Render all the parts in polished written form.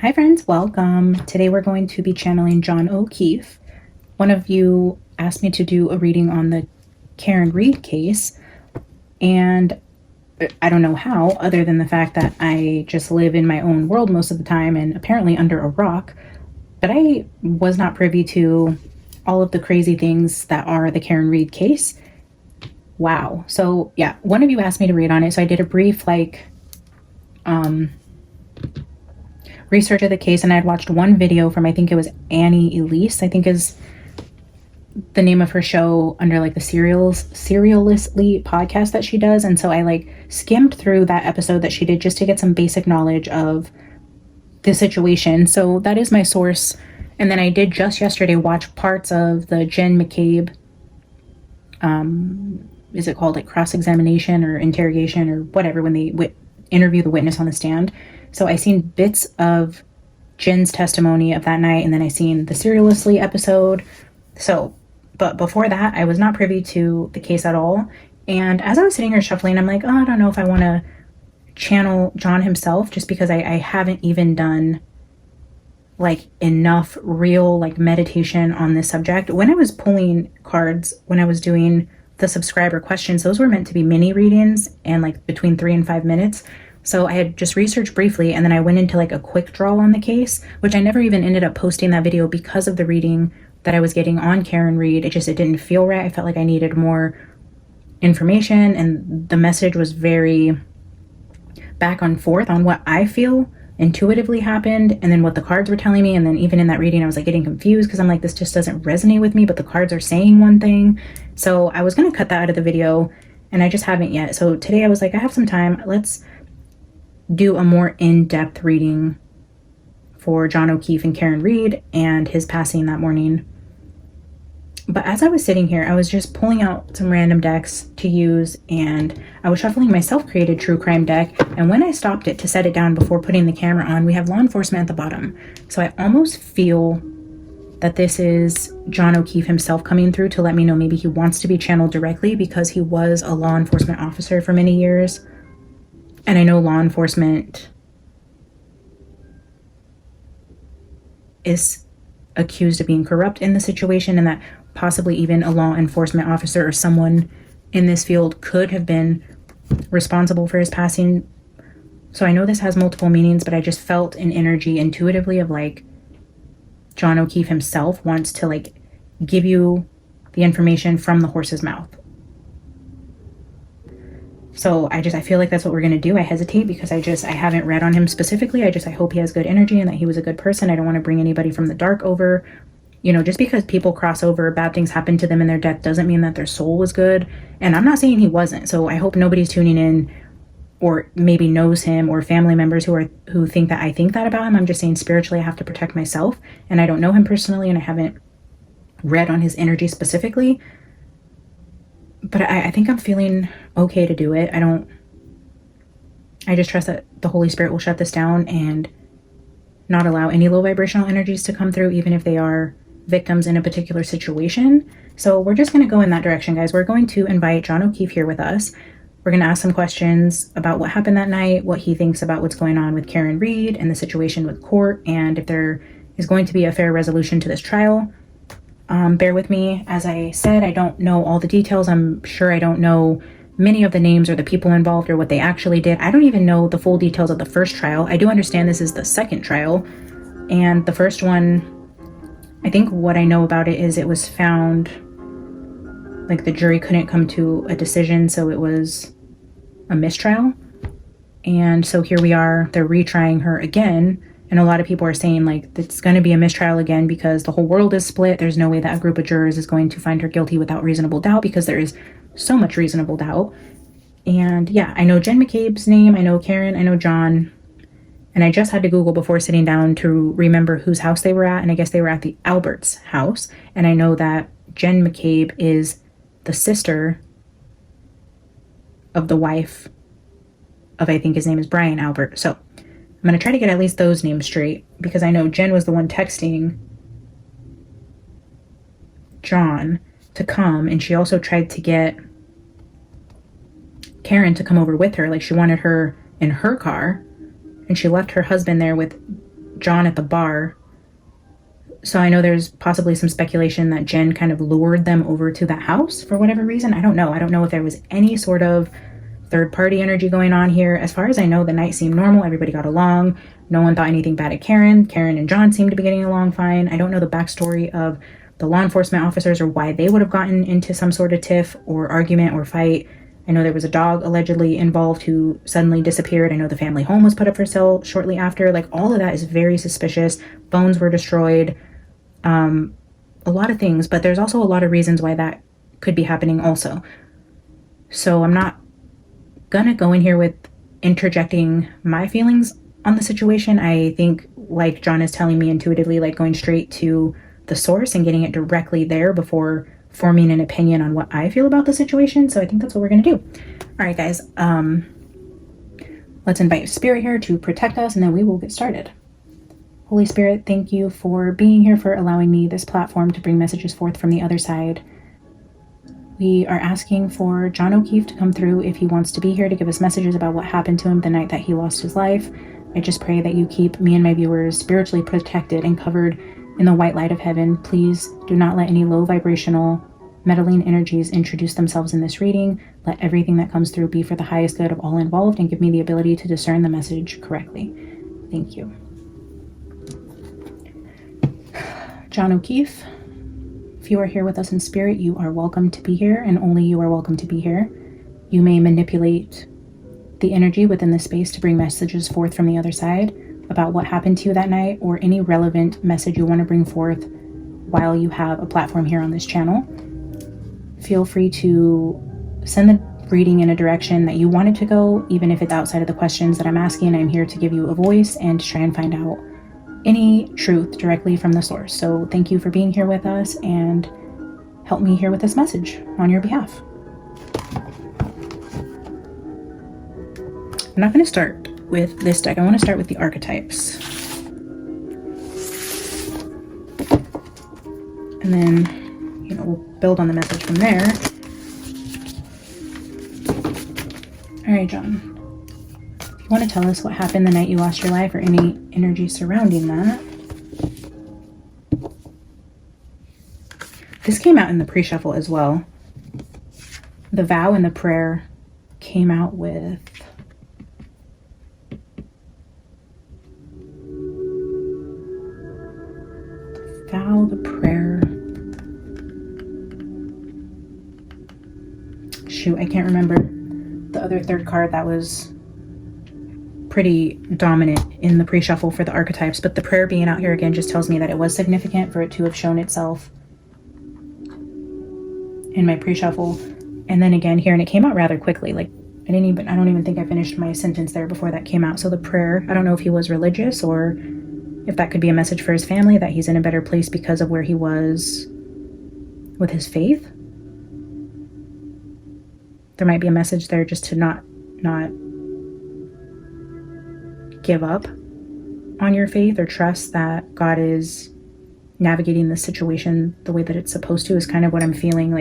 Hi friends, welcome. Today we're going to be channeling John O'Keefe. One of you asked me to do a reading on the Karen Reed case, and I don't know how, other than the fact that I just live in my own world most of the time and apparently under a rock, but I was not privy to all of the crazy things that are the Karen Reed case. Wow. So yeah, one of you asked me to read on it, so I did a brief research of the case, and I had watched one video from, I think it was Annie Elise, I think is the name of her show under like the Serialistly podcast that she does. And so I like skimmed through that episode that she did just to get some basic knowledge of the situation. So that is my source. And then I did just yesterday watch parts of the Jen McCabe, is it called like cross-examination or interrogation or whatever, when they interview the witness on the stand. So I seen bits of Jen's testimony of that night, and then I seen the Serialistly episode. So, but before that, I was not privy to the case at all. And as I was sitting here shuffling, I'm like, oh, I don't know if I want to channel John himself, just because I haven't even done like enough real like meditation on this subject. When I was pulling cards, when I was doing the subscriber questions, those were meant to be mini readings and like between 3 and 5 minutes. So I had just researched briefly, and then I went into like a quick draw on the case, which I never even ended up posting that video because of the reading that I was getting on Karen Reed. It didn't feel right. I felt like I needed more information, and the message was very back and forth on what I feel intuitively happened and then what the cards were telling me. And then even in that reading, I was like getting confused because I'm like, this just doesn't resonate with me, but the cards are saying one thing. So I was going to cut that out of the video, and I just haven't yet. So today I was like, I have some time. Let's do a more in-depth reading for John O'Keefe and Karen Reed and his passing that morning. But as I was sitting here, I was just pulling out some random decks to use, and I was shuffling my self-created true crime deck. And when I stopped it to set it down before putting the camera on, we have law enforcement at the bottom. So I almost feel that this is John O'Keefe himself coming through to let me know maybe he wants to be channeled directly, because he was a law enforcement officer for many years. And I know law enforcement is accused of being corrupt in the situation, and that possibly even a law enforcement officer or someone in this field could have been responsible for his passing. So I know this has multiple meanings, but I just felt an energy intuitively of like John O'Keefe himself wants to like give you the information from the horse's mouth. So I feel like that's what we're going to do. I hesitate because I haven't read on him specifically. I hope he has good energy and that he was a good person. I don't want to bring anybody from the dark over. You know, just because people cross over, bad things happen to them in their death doesn't mean that their soul was good. And I'm not saying he wasn't. So I hope nobody's tuning in or maybe knows him, or family members who think that I think that about him. I'm just saying spiritually I have to protect myself, and I don't know him personally, and I haven't read on his energy specifically. But I think I'm feeling okay to do it. I just trust that the Holy Spirit will shut this down and not allow any low vibrational energies to come through, even if they are victims in a particular situation. So we're just going to go in that direction, guys. We're going to invite John O'Keefe here with us. We're going to ask some questions about what happened that night, what he thinks about what's going on with Karen Reed and the situation with court, and if there is going to be a fair resolution to this trial. Bear with me. As I said, I don't know all the details. I'm sure I don't know many of the names or the people involved or what they actually did. I don't even know the full details of the first trial. I do understand this is the second trial. And the first one, I think what I know about it is it was found like the jury couldn't come to a decision, so it was a mistrial. And so here we are, they're retrying her again. And a lot of people are saying like it's going to be a mistrial again because the whole world is split. There's no way that a group of jurors is going to find her guilty without reasonable doubt, because there is so much reasonable doubt. And yeah, I know Jen McCabe's name. I know Karen. I know John. And I just had to Google before sitting down to remember whose house they were at. And I guess they were at the Alberts house. And I know that Jen McCabe is the sister of the wife of, I think his name is Brian Albert. So I'm going to try to get at least those names straight, because I know Jen was the one texting John to come, and she also tried to get Karen to come over with her. Like she wanted her in her car, and she left her husband there with John at the bar. So I know there's possibly some speculation that Jen kind of lured them over to that house for whatever reason. I don't know. I don't know if there was any sort of third party energy going on here. As far as I know, the night seemed normal. Everybody got along. No one thought anything bad of Karen. Karen and John seemed to be getting along fine. I don't know the backstory of the law enforcement officers or why they would have gotten into some sort of tiff or argument or fight. I know there was a dog allegedly involved who suddenly disappeared. I know the family home was put up for sale shortly after. Like, all of that is very suspicious. Phones were destroyed. A lot of things, but there's also a lot of reasons why that could be happening also. So I'm not gonna go in here with interjecting my feelings on the situation. I think, like John is telling me intuitively, like going straight to the source and getting it directly there before forming an opinion on what I feel about the situation. So I think that's what we're gonna do. All right, guys, let's invite Spirit here to protect us, and then we will get started. Holy Spirit, thank you for being here, for allowing me this platform to bring messages forth from the other side. We are asking for John O'Keefe to come through if he wants to be here to give us messages about what happened to him the night that he lost his life. I just pray that you keep me and my viewers spiritually protected and covered in the white light of heaven. Please do not let any low vibrational meddling energies introduce themselves in this reading. Let everything that comes through be for the highest good of all involved, and give me the ability to discern the message correctly. Thank you. John O'Keefe, if you are here with us in spirit, you are welcome to be here, and only you are welcome to be here. You may manipulate the energy within the space to bring messages forth from the other side about what happened to you that night, or any relevant message you want to bring forth while you have a platform here on this channel. Feel free to send the reading in a direction that you want it to go, even if it's outside of the questions that I'm asking. I'm here to give you a voice and to try and find out any truth directly from the source. So thank you for being here with us, and help me here with this message on your behalf. I'm not going to start with this deck. I want to start with the archetypes. And then, we'll build on the message from there. All right, John. You want to tell us what happened the night you lost your life, or any energy surrounding that? This came out in the pre-shuffle as well. The vow and the prayer came out with the vow, the prayer. Shoot, I can't remember the other third card that was pretty dominant in the pre-shuffle for the archetypes, but the prayer being out here again just tells me that it was significant for it to have shown itself in my pre-shuffle, and then again here, and it came out rather quickly. Like, I don't even think I finished my sentence there before that came out. So the prayer, I don't know if he was religious, or if that could be a message for his family, that he's in a better place because of where he was with his faith. There might be a message there just to not give up on your faith, or trust that God is navigating the situation the way that it's supposed to, is kind of what I'm feeling.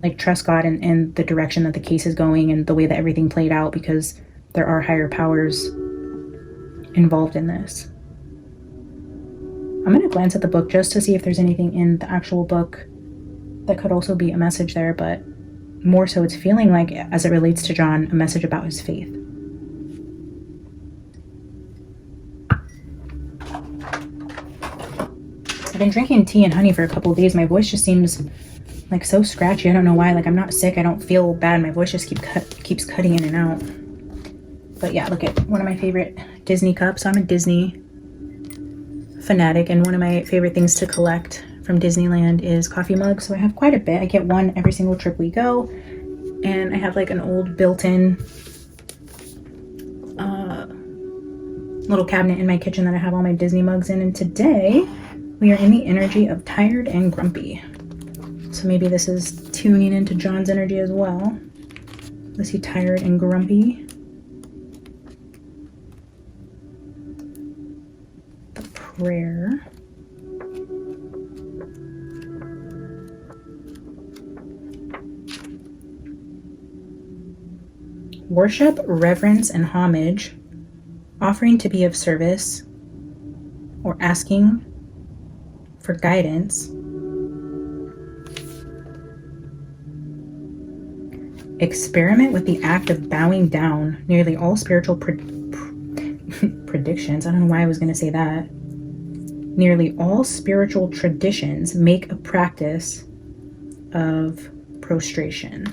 Like trust God in the direction that the case is going and the way that everything played out, because there are higher powers involved in this. I'm going to glance at the book just to see if there's anything in the actual book that could also be a message there, but more so it's feeling like, as it relates to John, a message about his faith. I've been drinking tea and honey for a couple of days. My voice just seems like so scratchy. I don't know why. Like, I'm not sick. I don't feel bad. My voice just keeps cutting in and out. But yeah, look at one of my favorite Disney cups. I'm a Disney fanatic, and one of my favorite things to collect from Disneyland is coffee mugs. So I have quite a bit. I get one every single trip we go, and I have like an old built-in little cabinet in my kitchen that I have all my Disney mugs in. And today we are in the energy of tired and grumpy. So maybe this is tuning into John's energy as well. Is he tired and grumpy? The prayer. Worship, reverence, and homage, offering to be of service, or asking for guidance. Experiment with the act of bowing down. Nearly all spiritual predictions, I don't know why I was going to say that. Nearly all spiritual traditions make a practice of prostration.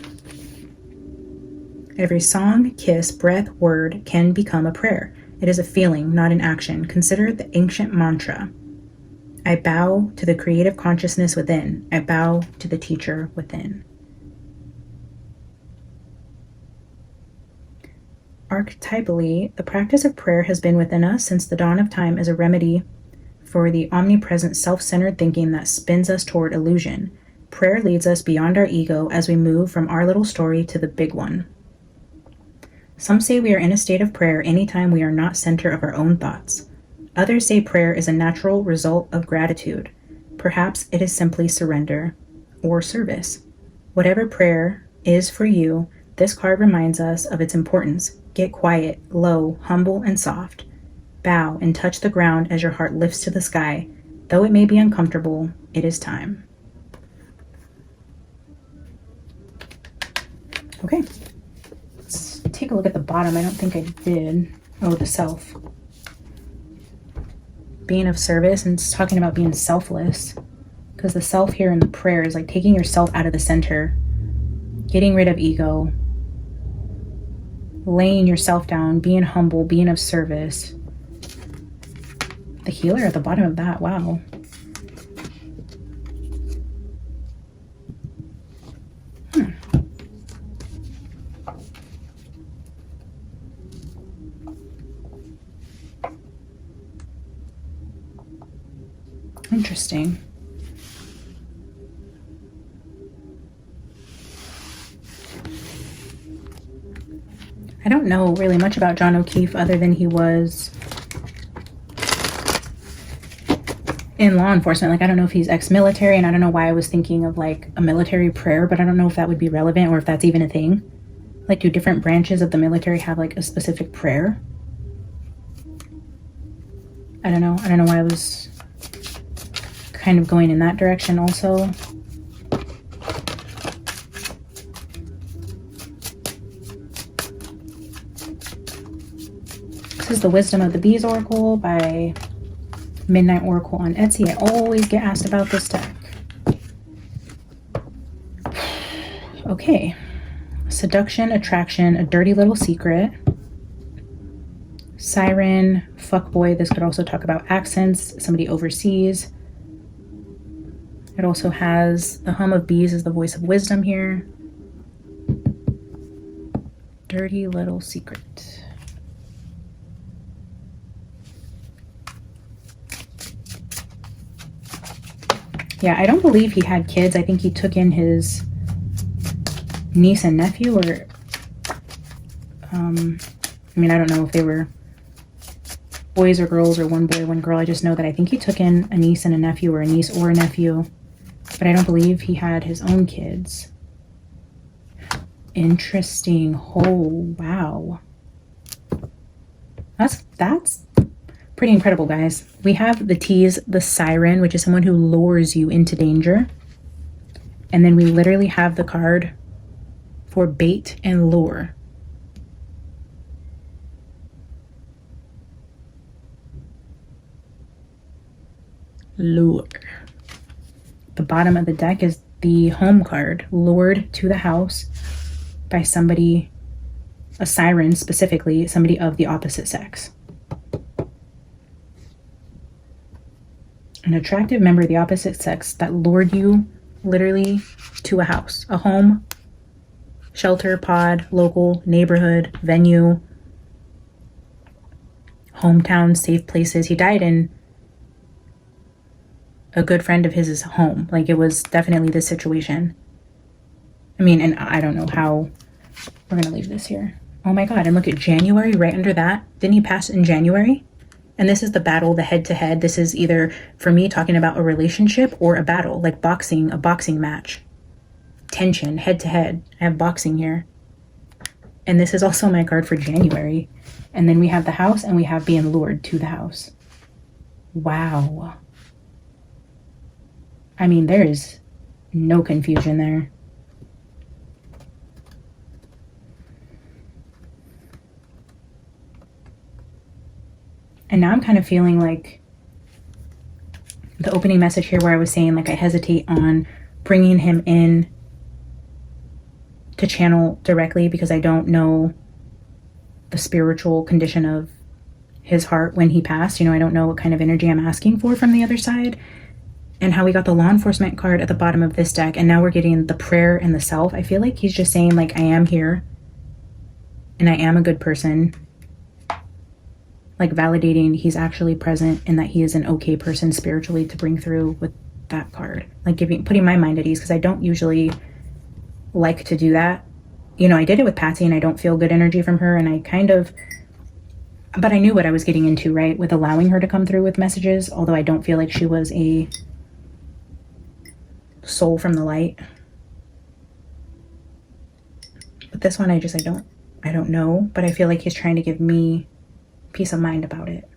Every song, kiss, breath, word can become a prayer. It is a feeling, not an action. Consider the ancient mantra. I bow to the creative consciousness within. I bow to the teacher within. Archetypally, the practice of prayer has been within us since the dawn of time as a remedy for the omnipresent self-centered thinking that spins us toward illusion. Prayer leads us beyond our ego as we move from our little story to the big one. Some say we are in a state of prayer anytime we are not center of our own thoughts. Others say prayer is a natural result of gratitude. Perhaps it is simply surrender or service. Whatever prayer is for you, this card reminds us of its importance. Get quiet, low, humble, and soft. Bow and touch the ground as your heart lifts to the sky. Though it may be uncomfortable, it is time. Okay, let's take a look at the bottom. I don't think I did. Oh, the self. Being of service, and it's talking about being selfless. Because the self here in the prayer is like taking yourself out of the center, getting rid of ego, laying yourself down, being humble, being of service. The healer at the bottom of that, wow. Interesting. I don't know really much about John O'Keefe other than he was in law enforcement. Like, I don't know if he's ex-military, and I don't know why I was thinking of like a military prayer, but I don't know if that would be relevant or if that's even a thing. Like, do different branches of the military have like a specific prayer? I don't know. I don't know why I was kind of going in that direction also. This is the Wisdom of the Bees Oracle by Midnight Oracle on Etsy. I always get asked about this deck. Okay. Seduction, attraction, a dirty little secret. Siren, fuckboy. This could also talk about accents, somebody overseas. It also has the hum of bees as the voice of wisdom here. Dirty little secret. Yeah, I don't believe he had kids. I think he took in his niece and nephew, or I mean, I don't know if they were boys or girls or one boy, one girl. I just know that I think he took in a niece and a nephew, or a niece or a nephew, but I don't believe he had his own kids. Interesting. Oh, wow. That's pretty incredible, guys. We have the tease, the siren, which is someone who lures you into danger. And then we literally have the card for bait and lure. Lure. The bottom of the deck is the home card, lured to the house by somebody, a siren specifically, somebody of the opposite sex. An attractive member of the opposite sex that lured you literally to a house, a home, shelter, pod, local, neighborhood, venue, hometown, safe places. He died in a good friend of his home. Like, it was definitely this situation. I mean, and I don't know how we're gonna leave this here. Oh my God, and look at January right under that. Didn't he pass in January? And this is the battle, the head-to-head. This is either, for me, talking about a relationship or a battle, like boxing, a boxing match. Tension, head-to-head. I have boxing here. And this is also my card for January. And then we have the house, and we have being lured to the house. Wow. I mean, there is no confusion there. And now I'm kind of feeling like the opening message here where I was saying like I hesitate on bringing him in to channel directly because I don't know the spiritual condition of his heart when he passed. You know, I don't know what kind of energy I'm asking for from the other side. And how we got the law enforcement card at the bottom of this deck, and now we're getting the prayer and the self. I feel like he's just saying like, I am here and I am a good person. Like validating he's actually present and that he is an okay person spiritually to bring through with that card. Like putting my mind at ease, because I don't usually like to do that. You know, I did it with Patsy and I don't feel good energy from her, and I kind of, but I knew what I was getting into, right? With allowing her to come through with messages, although I don't feel like she was a soul from the light. But this one, I don't know, but I feel like he's trying to give me peace of mind about it.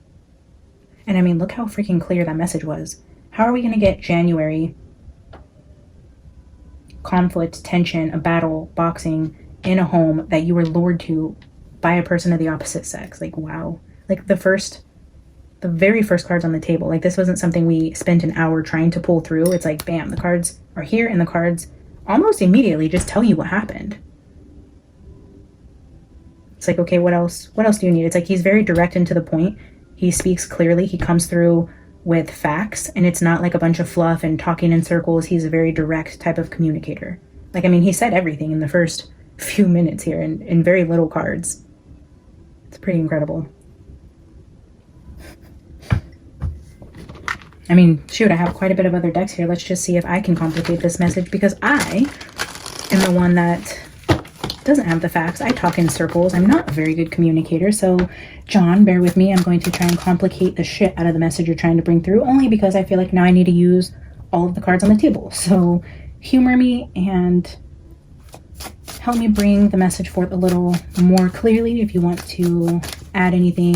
And I mean, look how freaking clear that message was. How are we going to get January conflict, tension, a battle, boxing in a home that you were lured to by a person of the opposite sex? Like, wow. Like the very first cards on the table. Like this wasn't something we spent an hour trying to pull through. It's like, bam, the cards are here, and the cards almost immediately just tell you what happened. It's like, okay, what else do you need? It's like he's very direct and to the point. He speaks clearly. He comes through with facts, and it's not like a bunch of fluff and talking in circles. He's a very direct type of communicator. Like, I mean, he said everything in the first few minutes here in very little cards. It's pretty incredible. I mean, shoot, I have quite a bit of other decks here. Let's just see if I can complicate this message, because I am the one that doesn't have the facts. I talk in circles. I'm not a very good communicator. So John, bear with me. I'm going to try and complicate the shit out of the message you're trying to bring through, only because I feel like now I need to use all of the cards on the table. So humor me and help me bring the message forth a little more clearly. If you want to add anything,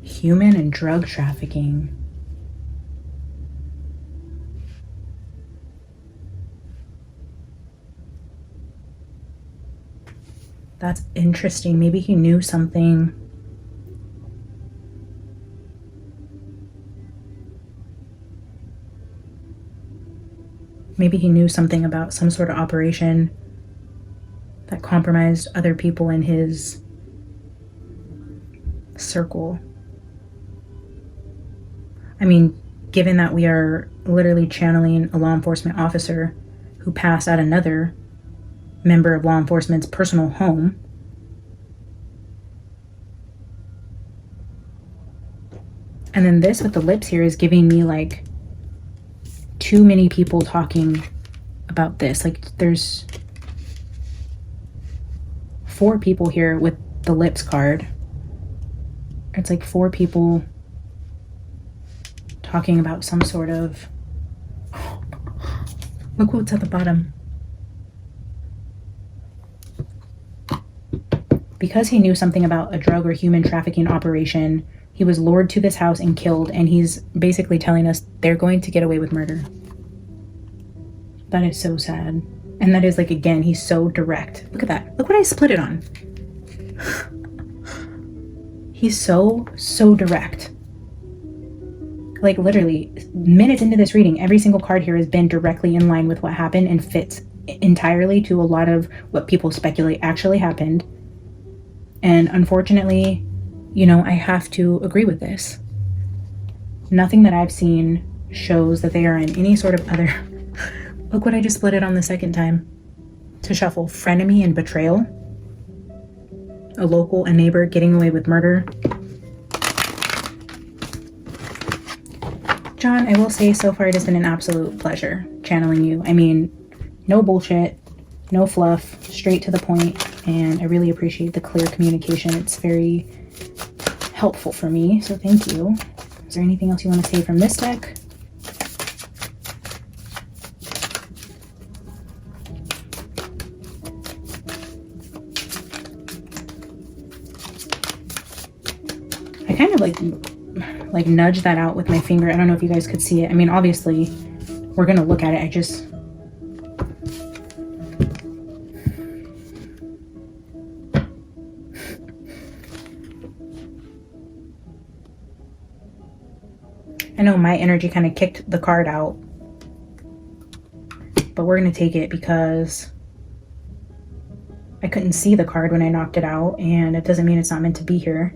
human and drug trafficking. That's interesting. Maybe he knew something. Maybe he knew something about some sort of operation that compromised other people in his circle. I mean, given that we are literally channeling a law enforcement officer who passed at another member of law enforcement's personal home, and then this with the lips here is giving me like too many people talking about this. Like there's 4 people here with the lips card. It's like 4 people talking about some sort of, look what's at the bottom. Because he knew something about a drug or human trafficking operation, he was lured to this house and killed, and he's basically telling us they're going to get away with murder. That is so sad. And that is like, again, he's so direct. Look at that. Look what I split it on. He's so direct. Like literally minutes into this reading, every single card here has been directly in line with what happened and fits entirely to a lot of what people speculate actually happened. And unfortunately, you know, I have to agree with this. Nothing that I've seen shows that they are in any sort of other... Look what I just split it on the second time. To shuffle. Frenemy and betrayal. A local, a neighbor getting away with murder. John, I will say so far it has been an absolute pleasure channeling you. I mean, no bullshit, no fluff, straight to the point, and I really appreciate the clear communication. It's very helpful for me, so thank you. Is there anything else you want to say from this deck? kind of like nudged that out with my finger. I don't know if you guys could see it. I mean, obviously we're gonna look at it. I know my energy kind of kicked the card out, but we're gonna take it because I couldn't see the card when I knocked it out, and it doesn't mean it's not meant to be here.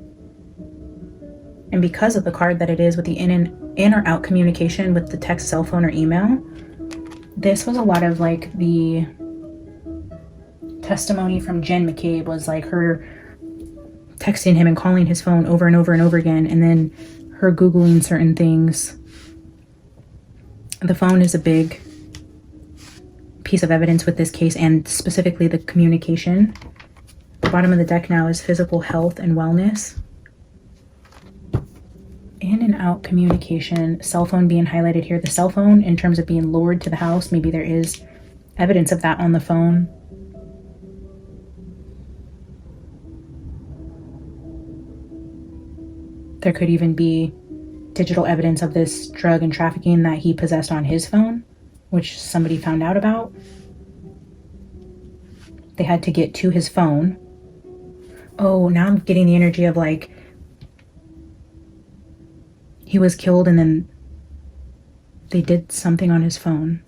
And because of the card that it is with the in or out communication with the text, cell phone, or email, this was a lot of like the testimony from Jen McCabe was like her texting him and calling his phone over and over and over again, and then her Googling certain things. The phone is a big piece of evidence with this case, and specifically the communication. The bottom of the deck now is physical health and wellness. In and out communication, cell phone being highlighted here. The cell phone, in terms of being lured to the house, maybe there is evidence of that on the phone. There could even be digital evidence of this drug and trafficking that he possessed on his phone, which somebody found out about. They had to get to his phone. Oh, now I'm getting the energy of like he was killed and then they did something on his phone.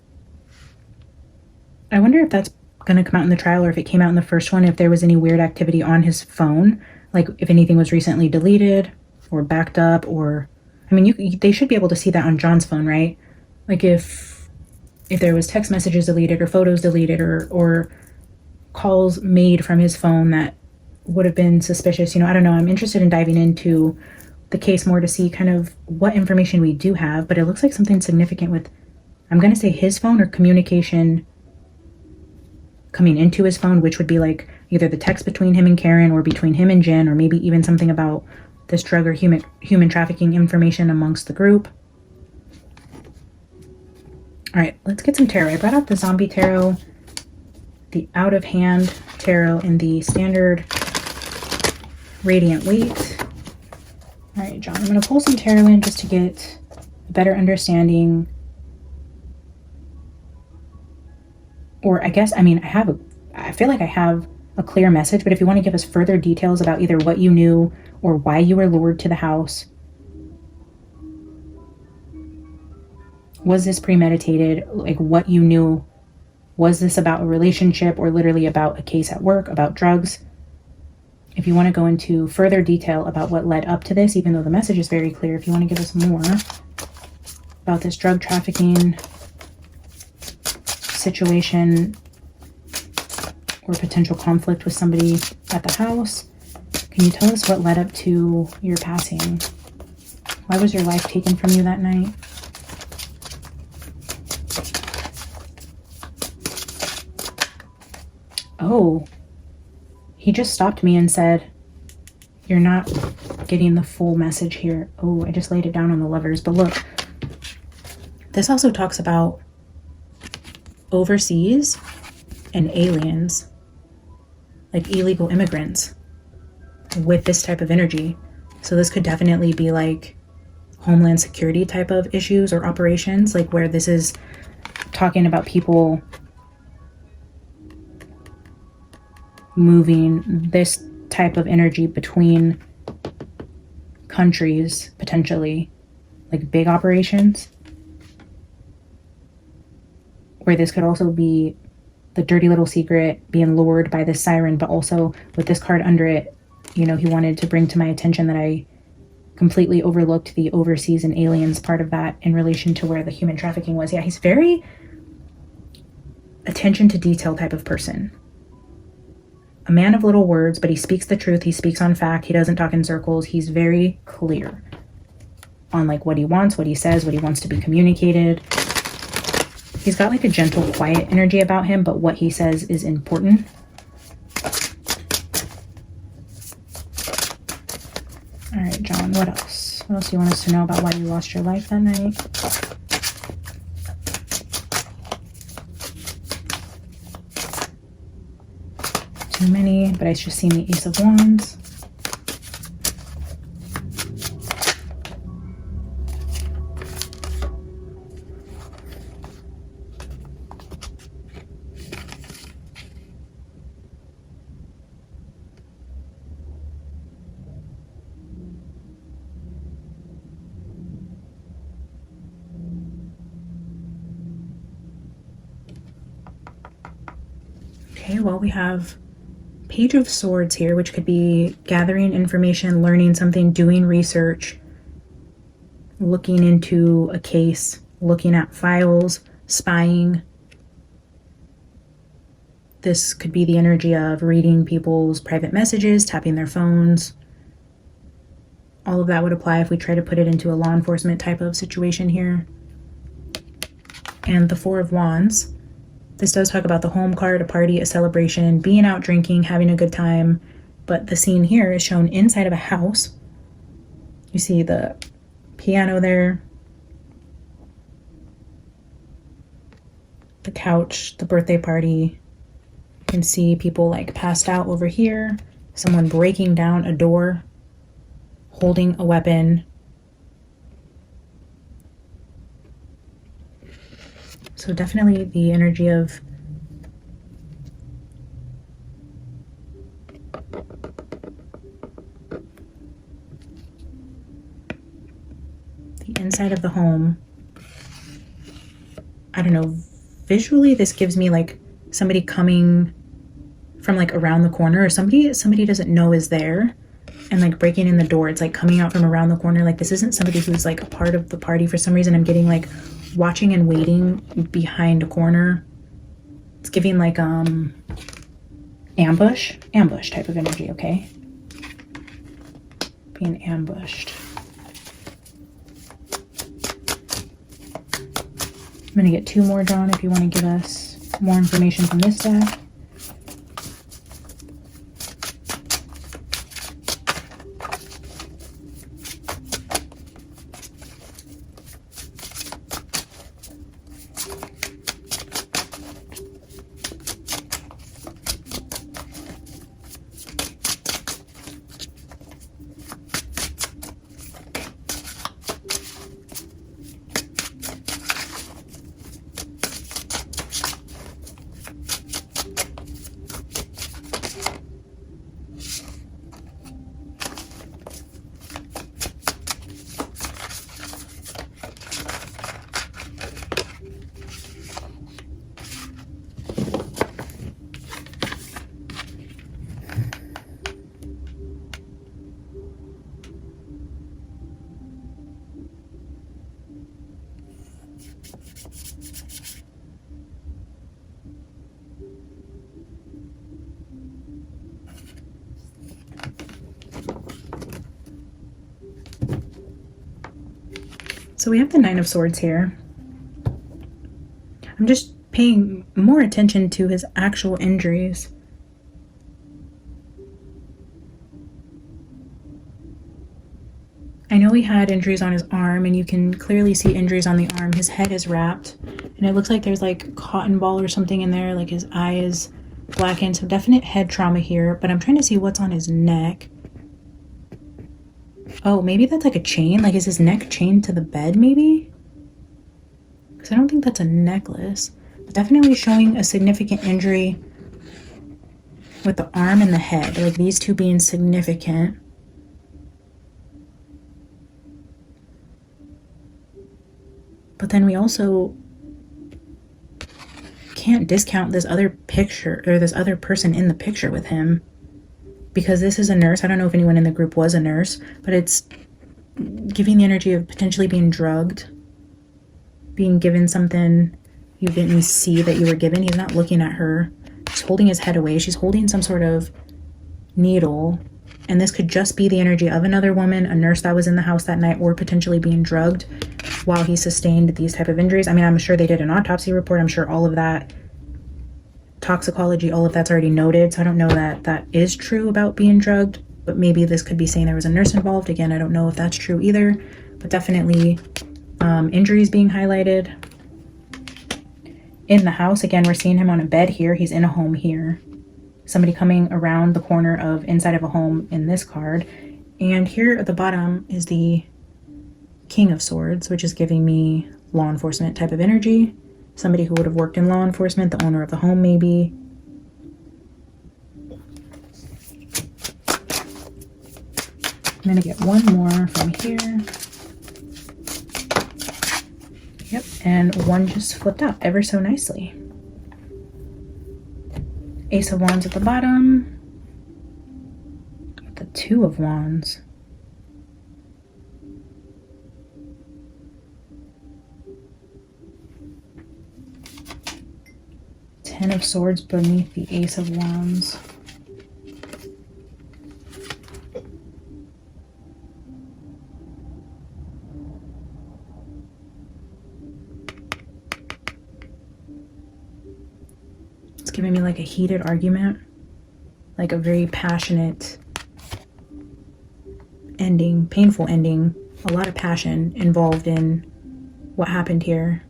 I wonder if that's going to come out in the trial, or if it came out in the first one, if there was any weird activity on his phone, like if anything was recently deleted or backed up, or I mean, they should be able to see that on John's phone, right? Like if there was text messages deleted or photos deleted or calls made from his phone that would have been suspicious. I don't know. I'm interested in diving into the case more to see kind of what information we do have, but it looks like something significant with, I'm going to say his phone or communication coming into his phone, which would be like either the text between him and Karen or between him and Jen, or maybe even something about this drug or human trafficking information amongst the group. All right, let's get some tarot. I brought out the Zombie Tarot, the Out of Hand Tarot, and the Standard Radiant Weight. All right, John, I'm going to pull some tarot in just to get a better understanding. Or I guess, I feel like I have a clear message, but if you want to give us further details about either what you knew or why you were lured to the house. Was this premeditated? Like what you knew, was this about a relationship or literally about a case at work, about drugs? If you want to go into further detail about what led up to this, even though the message is very clear, if you want to give us more about this drug trafficking situation or potential conflict with somebody at the house, can you tell us what led up to your passing? Why was your life taken from you that night? Oh, he just stopped me and said, you're not getting the full message here. Oh, I just laid it down on the Lovers. But look, this also talks about overseas and aliens, like illegal immigrants with this type of energy. So this could definitely be like Homeland Security type of issues or operations, like where this is talking about people moving this type of energy between countries, potentially, like big operations. Where this could also be the dirty little secret being lured by this siren, but also with this card under it, he wanted to bring to my attention that I completely overlooked the overseas and aliens part of that in relation to where the human trafficking was. Yeah, he's very attention to detail type of person. A man of little words, but he speaks the truth. He speaks on fact. He doesn't talk in circles. He's very clear on like what he wants, what he says, what he wants to be communicated. He's got like a gentle, quiet energy about him, but what he says is important. All right, John, what else? What else do you want us to know about why you lost your life that night? Too many, but I just seen the Ace of Wands. Okay, well, we have Page of Swords here, which could be gathering information, learning something, doing research, looking into a case, looking at files, spying. This could be the energy of reading people's private messages, tapping their phones. All of that would apply if we try to put it into a law enforcement type of situation here. And the Four of Wands. This does talk about the home card, a party, a celebration, being out drinking, having a good time. But the scene here is shown inside of a house. You see the piano there, the couch, the birthday party. You can see people like passed out over here, someone breaking down a door, holding a weapon. So definitely the energy of the inside of the home. I don't know, visually this gives me like somebody coming from like around the corner, or somebody doesn't know is there and like breaking in the door. It's like coming out from around the corner. Like this isn't somebody who's like a part of the party. For some reason I'm getting like watching and waiting behind a corner. It's giving like ambush type of energy. Okay, being ambushed. I'm gonna get two more drawn if you want to give us more information from this deck. So we have the Nine of Swords here. I'm just paying more attention to his actual injuries. I know he had injuries on his arm, and you can clearly see injuries on the arm. His head is wrapped, and it looks like there's like cotton ball or something in there, like his eye is blackened. So definite head trauma here, but I'm trying to see what's on his neck. Oh, maybe that's like a chain. Like, is his neck chained to the bed, maybe? Because I don't think that's a necklace. But definitely showing a significant injury with the arm and the head. Like, these two being significant. But then we also can't discount this other picture, or this other person in the picture with him. Because this is a nurse. I don't know if anyone in the group was a nurse, but it's giving the energy of potentially being drugged, being given something you didn't see that you were given. He's not looking at her. He's holding his head away. She's holding some sort of needle. And this could just be the energy of another woman, a nurse that was in the house that night, or potentially being drugged while he sustained these type of injuries. I mean, I'm sure they did an autopsy report. I'm sure all of that, toxicology, all of that's already noted. So I don't know that that is true about being drugged, but maybe this could be saying there was a nurse involved. Again, I don't know if that's true either, but definitely injuries being highlighted. In the house, again, we're seeing him on a bed here. He's in a home here. Somebody coming around the corner of inside of a home in this card. And here at the bottom is the King of Swords, which is giving me law enforcement type of energy. Somebody who would have worked in law enforcement, the owner of the home maybe. I'm going to get one more from here. Yep, and one just flipped out ever so nicely. Ace of Wands at the bottom. The Two of Wands. Ten of Swords beneath the Ace of Wands. It's giving me like a heated argument, like a very passionate ending, painful ending, a lot of passion involved in what happened here.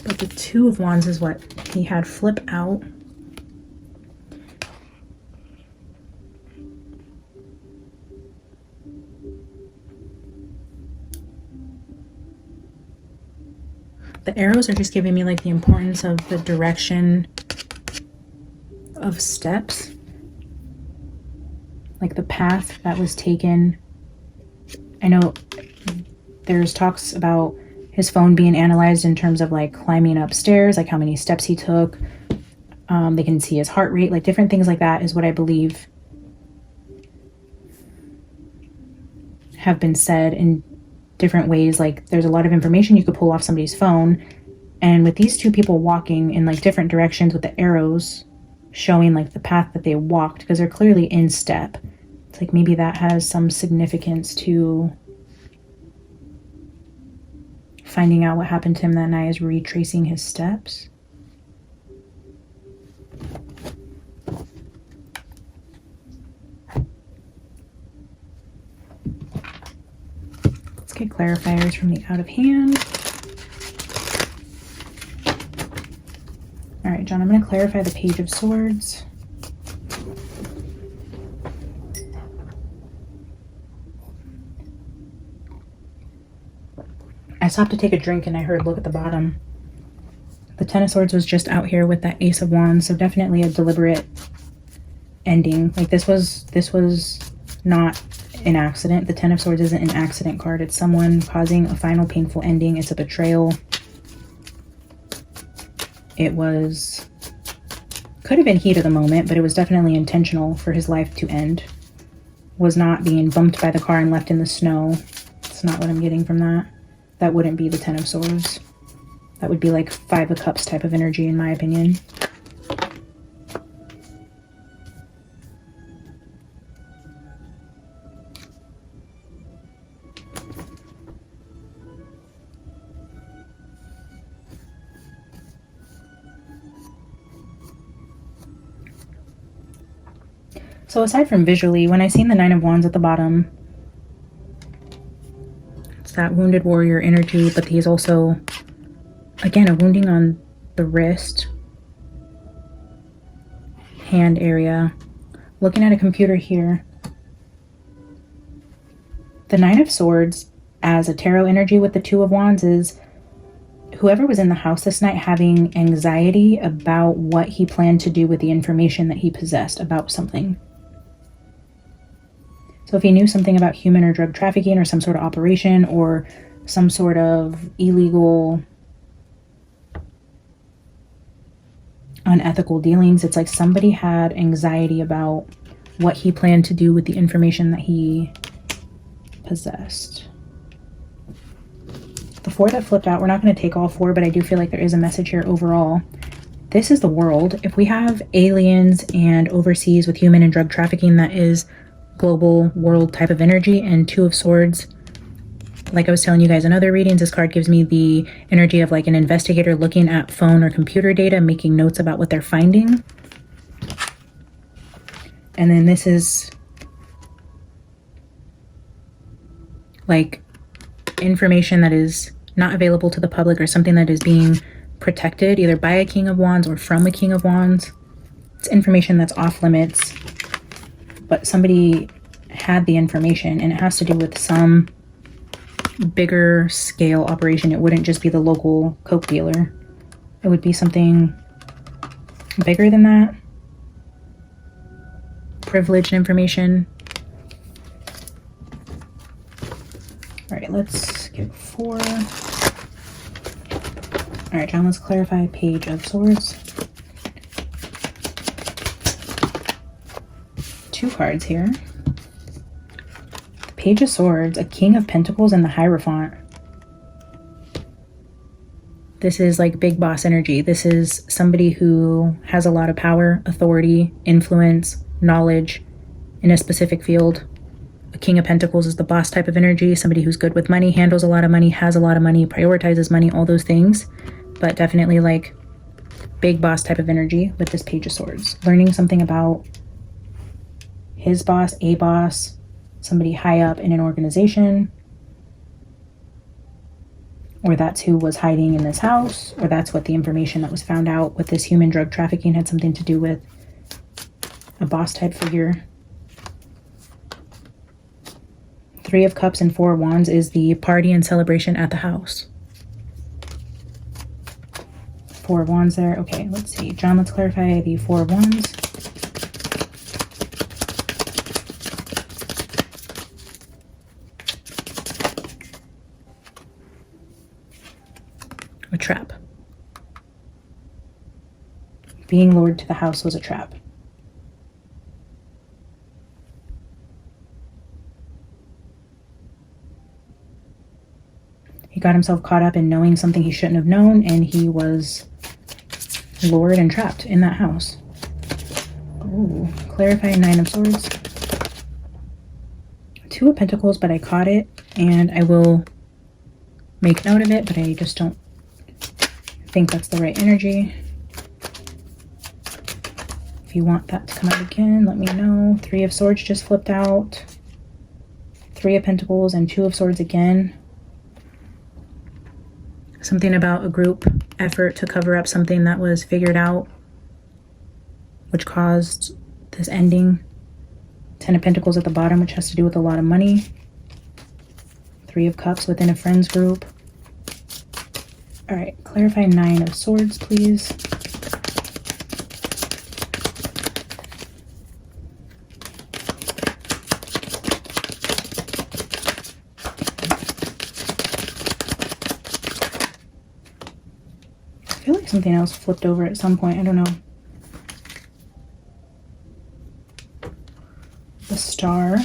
But the Two of Wands is what he had flip out. The arrows are just giving me like the importance of the direction of steps, like the path that was taken. I know there's talks about his phone being analyzed in terms of like climbing upstairs, like how many steps he took. They can see his heart rate, like different things like that is what I believe have been said in different ways. Like there's a lot of information you could pull off somebody's phone, and with these two people walking in like different directions with the arrows showing like the path that they walked, because they're clearly in step, it's like maybe that has some significance to finding out what happened to him that night, is retracing his steps. Let's get clarifiers from the out of hand. All right, John, I'm going to clarify the Page of Swords. I stopped to take a drink and I heard look at the bottom. The Ten of Swords was just out here with that Ace of Wands, so definitely a deliberate ending. Like this was not an accident. The Ten of Swords isn't an accident card. It's someone causing a final painful ending. It's a betrayal. It was, could have been heat of the moment, but it was definitely intentional for his life to end. Was not being bumped by the car and left in the snow. It's not what I'm getting from that. That wouldn't be the Ten of Swords. That would be like Five of Cups type of energy, in my opinion. So aside from visually, when I seen the Nine of Wands at the bottom, it's that wounded warrior energy, but he's also, again, a wounding on the wrist, hand area. Looking at a computer here, the Nine of Swords as a tarot energy with the Two of Wands is whoever was in the house this night having anxiety about what he planned to do with the information that he possessed about something. So if he knew something about human or drug trafficking or some sort of operation or some sort of illegal, unethical dealings, it's like somebody had anxiety about what he planned to do with the information that he possessed. The four that flipped out, we're not going to take all four, but I do feel like there is a message here overall. This is the world. If we have aliens and overseas with human and drug trafficking, that is global world type of energy. And Two of Swords, like I was telling you guys in other readings, this card gives me the energy of like an investigator looking at phone or computer data, making notes about what they're finding. And then this is like information that is not available to the public or something that is being protected either by a King of Wands or from a King of Wands. It's information that's off limits, but somebody had the information and it has to do with some bigger scale operation. It wouldn't just be the local coke dealer. It would be something bigger than that. Privileged information. All right, let's get four. All right, John, let's clarify Page of Swords. 2 cards here. Page of Swords, a King of Pentacles, and the Hierophant. This is like big boss energy. This is somebody who has a lot of power, authority, influence, knowledge in a specific field. A King of Pentacles is the boss type of energy, somebody who's good with money, handles a lot of money, has a lot of money, prioritizes money, all those things. But definitely like big boss type of energy with this Page of Swords. Learning something about his boss, a boss, somebody high up in an organization. Or that's who was hiding in this house. Or that's what the information that was found out with this human drug trafficking had something to do with. A boss type figure. 3 of Cups and 4 of Wands is the party and celebration at the house. 4 of Wands there. Okay, let's see. John, let's clarify the 4 of Wands. A trap. Being lured to the house was a trap. He got himself caught up in knowing something he shouldn't have known, and he was lured and trapped in that house. Ooh, clarify 9 of Swords. 2 of Pentacles, but I caught it, and I will make note of it, but I just don't think that's the right energy. If you want that to come out again, let me know. 3 of Swords just flipped out. 3 of Pentacles and 2 of Swords again. Something about a group effort to cover up something that was figured out, which caused this ending. 10 of Pentacles at the bottom, which has to do with a lot of money. 3 of Cups within a friends group. All right, clarify 9 of Swords, please. I feel like something else flipped over at some point. I don't know. The Star.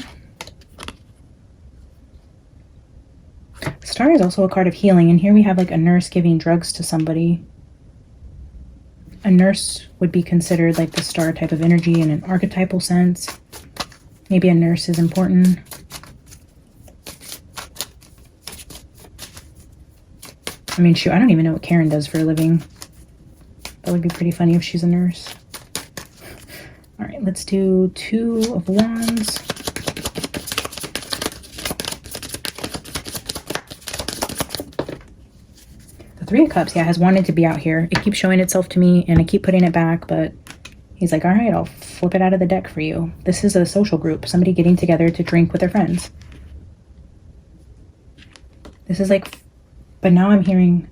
Star is also a card of healing, and here we have like a nurse giving drugs to somebody. A nurse would be considered like the star type of energy in an archetypal sense. Maybe a nurse is important. I mean, shoot, I don't even know what Karen does for a living. That would be pretty funny if she's a nurse. All right, let's do 2 of Wands. The 3 of Cups, yeah, has wanted to be out here. It keeps showing itself to me, and I keep putting it back, but he's like, all right, I'll flip it out of the deck for you. This is a social group, somebody getting together to drink with their friends. This is like... But now I'm hearing,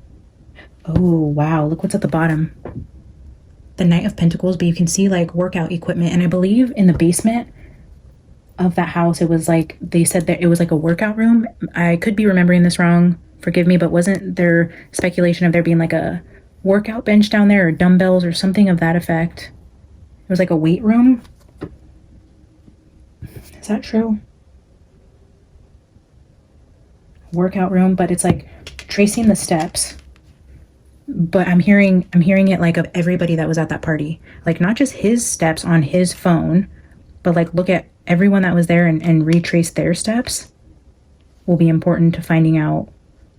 oh, wow, look what's at the bottom. The Knight of Pentacles, but you can see like workout equipment. And I believe in the basement of that house, it was like, they said that it was like a workout room. I could be remembering this wrong, forgive me, but wasn't there speculation of there being like a workout bench down there or dumbbells or something of that effect? It was like a weight room. Is that true? Workout room, but it's like tracing the steps, but I'm hearing it like of everybody that was at that party, like not just his steps on his phone, but like look at everyone that was there and retrace their steps will be important to finding out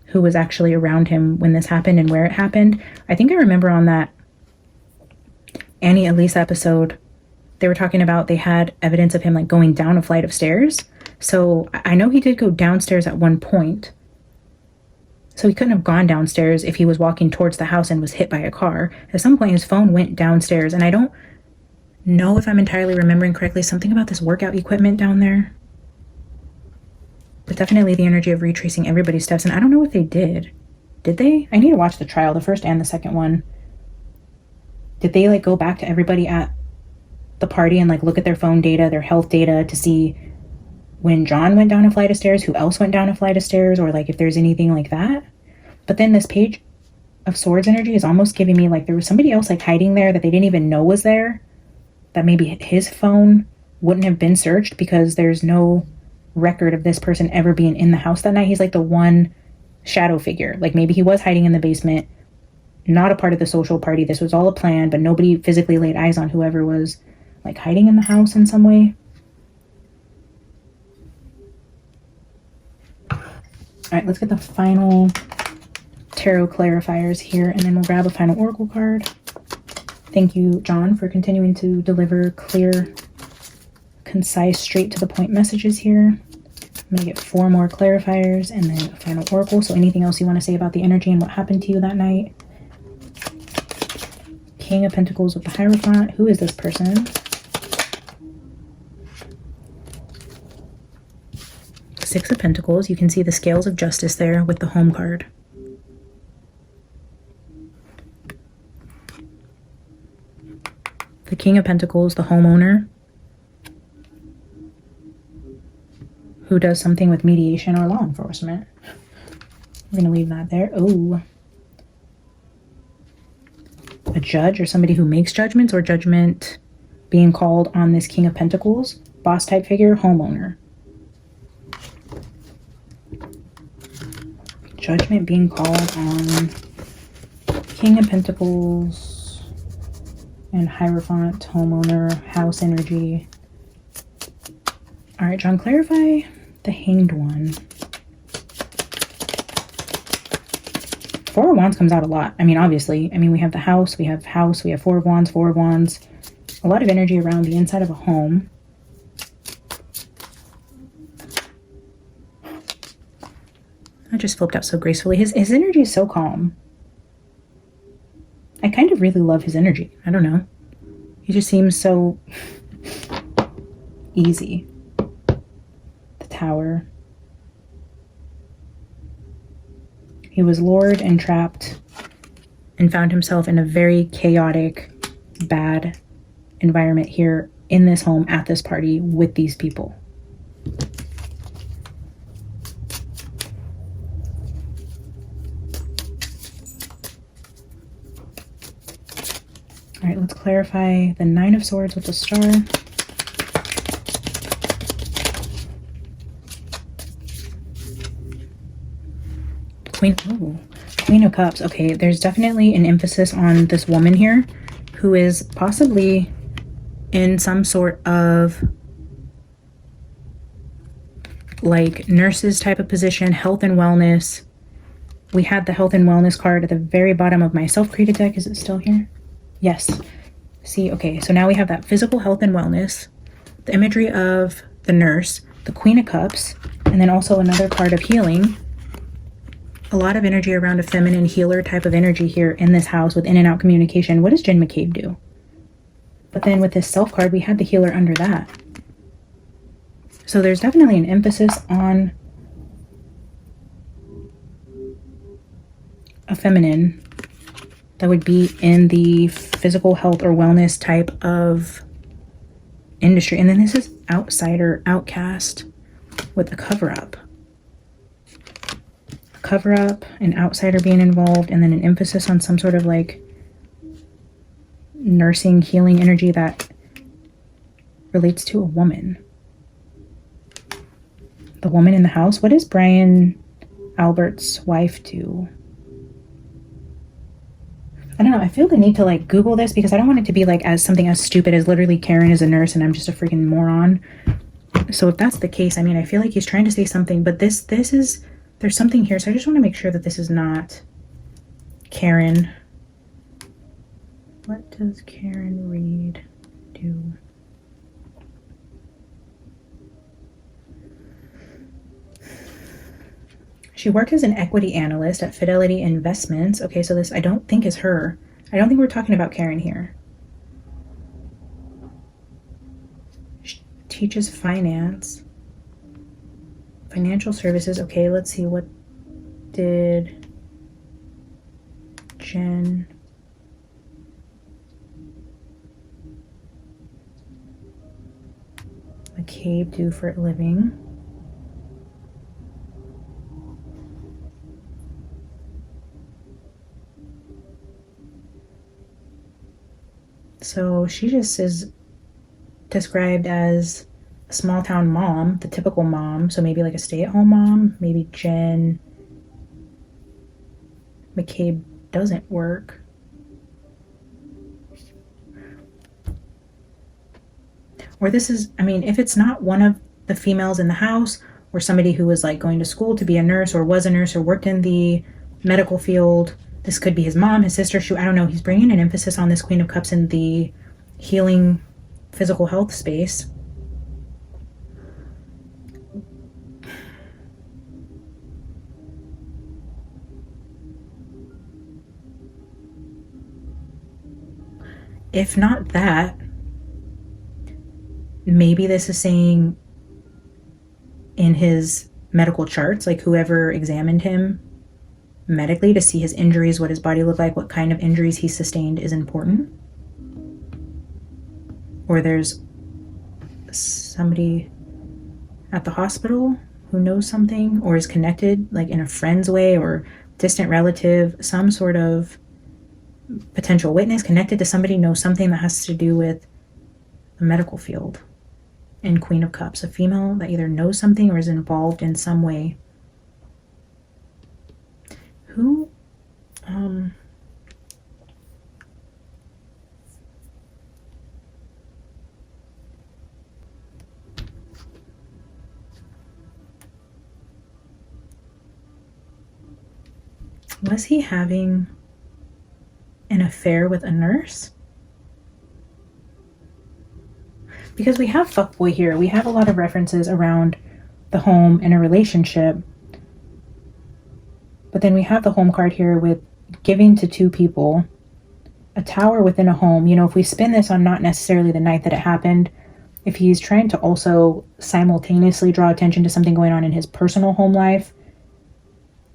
who was actually around him when this happened and where it happened. I think I remember on that Annie Elise episode, they were talking about they had evidence of him like going down a flight of stairs. So I know he did go downstairs at one point. So he couldn't have gone downstairs if he was walking towards the house and was hit by a car. At some point, his phone went downstairs. And I don't know if I'm entirely remembering correctly, something about this workout equipment down there. But definitely the energy of retracing everybody's steps. And I don't know if they did. Did they? I need to watch the trial, the first and the second one. Did they like go back to everybody at the party and like look at their phone data, their health data to see when John went down a flight of stairs, who else went down a flight of stairs, or like if there's anything like that? But then this Page of Swords energy is almost giving me like there was somebody else like hiding there that they didn't even know was there, that maybe his phone wouldn't have been searched because there's no record of this person ever being in the house that night. He's like the one shadow figure. Like maybe he was hiding in the basement, not a part of the social party. This was all a plan, but nobody physically laid eyes on whoever was like hiding in the house in some way. All right, let's get the final tarot clarifiers here, and then we'll grab a final oracle card. Thank you, John, for continuing to deliver clear, concise, straight to the point messages here. I'm going to get 4 more clarifiers and then a final oracle. So anything else you want to say about the energy and what happened to you that night? King of Pentacles with the Hierophant. Who is this person? Six of Pentacles. You can see the scales of justice there with the home card. The King of Pentacles, the homeowner, who does something with mediation or law enforcement. We're going to leave that there. Oh. A judge or somebody who makes judgments, or judgment being called on this King of Pentacles. Boss type figure, homeowner. Judgment being called on King of Pentacles and Hierophant, homeowner, house energy. All right, John, clarify the Hanged One. 4 of Wands comes out a lot. I mean, obviously. I mean, we have the house, we have 4 of Wands, 4 of Wands. A lot of energy around the inside of a home. I just flipped out so gracefully. His energy is so calm. I kind of really love his energy. I don't know. He just seems so easy. The Tower. He was lured and trapped and found himself in a very chaotic, bad environment here in this home at this party with these people. All right, let's clarify the Nine of Swords with the Star. Queen of Cups. Okay, there's definitely an emphasis on this woman here who is possibly in some sort of like nurses type of position, health and wellness. We had the health and wellness card at the very bottom of my self-created deck. Is it still here? Yes. See, okay, so now we have that physical health and wellness, the imagery of the nurse, the Queen of Cups, and then also another card of healing. A lot of energy around a feminine healer type of energy here in this house with in and out communication. What does Jen McCabe do? But then with this self card, we had the healer under that. So there's definitely an emphasis on a feminine that would be in the physical health or wellness type of industry. And then this is outsider, outcast with a cover-up. Cover-up, an outsider being involved, and then an emphasis on some sort of like nursing, healing energy that relates to a woman. The woman in the house. What does Brian Albert's wife do? I don't know. I feel the need to like Google this because I don't want it to be like as something as stupid as literally Karen is a nurse and I'm just a freaking moron. So if that's the case, I mean, I feel like he's trying to say something, but this is, there's something here. So I just want to make sure that this is not Karen. What does Karen Reed do? She worked as an equity analyst at Fidelity Investments. Okay, so this I don't think is her. I don't think we're talking about Karen here. She teaches finance. Financial services. Okay, let's see. What did Jen McCabe do for a living? So she just is described as a small town mom, the typical mom. So maybe like a stay-at-home mom. Maybe Jen McCabe doesn't work. Or this is, I mean, if it's not one of the females in the house, or somebody who was like going to school to be a nurse, or was a nurse, or worked in the medical field, this could be his mom, his sister. I don't know. He's bringing an emphasis on this Queen of Cups in the healing physical health space. If not that, maybe this is saying in his medical charts, like whoever examined him medically to see his injuries, what his body looked like, what kind of injuries he sustained is important. Or there's somebody at the hospital who knows something or is connected, like in a friend's way or distant relative, some sort of potential witness connected to somebody, knows something that has to do with the medical field. And Queen of Cups, a female that either knows something or is involved in some way. Who was he having an affair with a nurse? Because we have fuckboy here. We have a lot of references around the home and a relationship. But then we have the home card here with giving to two people, a tower within a home. You know, if we spin this on not necessarily the night that it happened, if he's trying to also simultaneously draw attention to something going on in his personal home life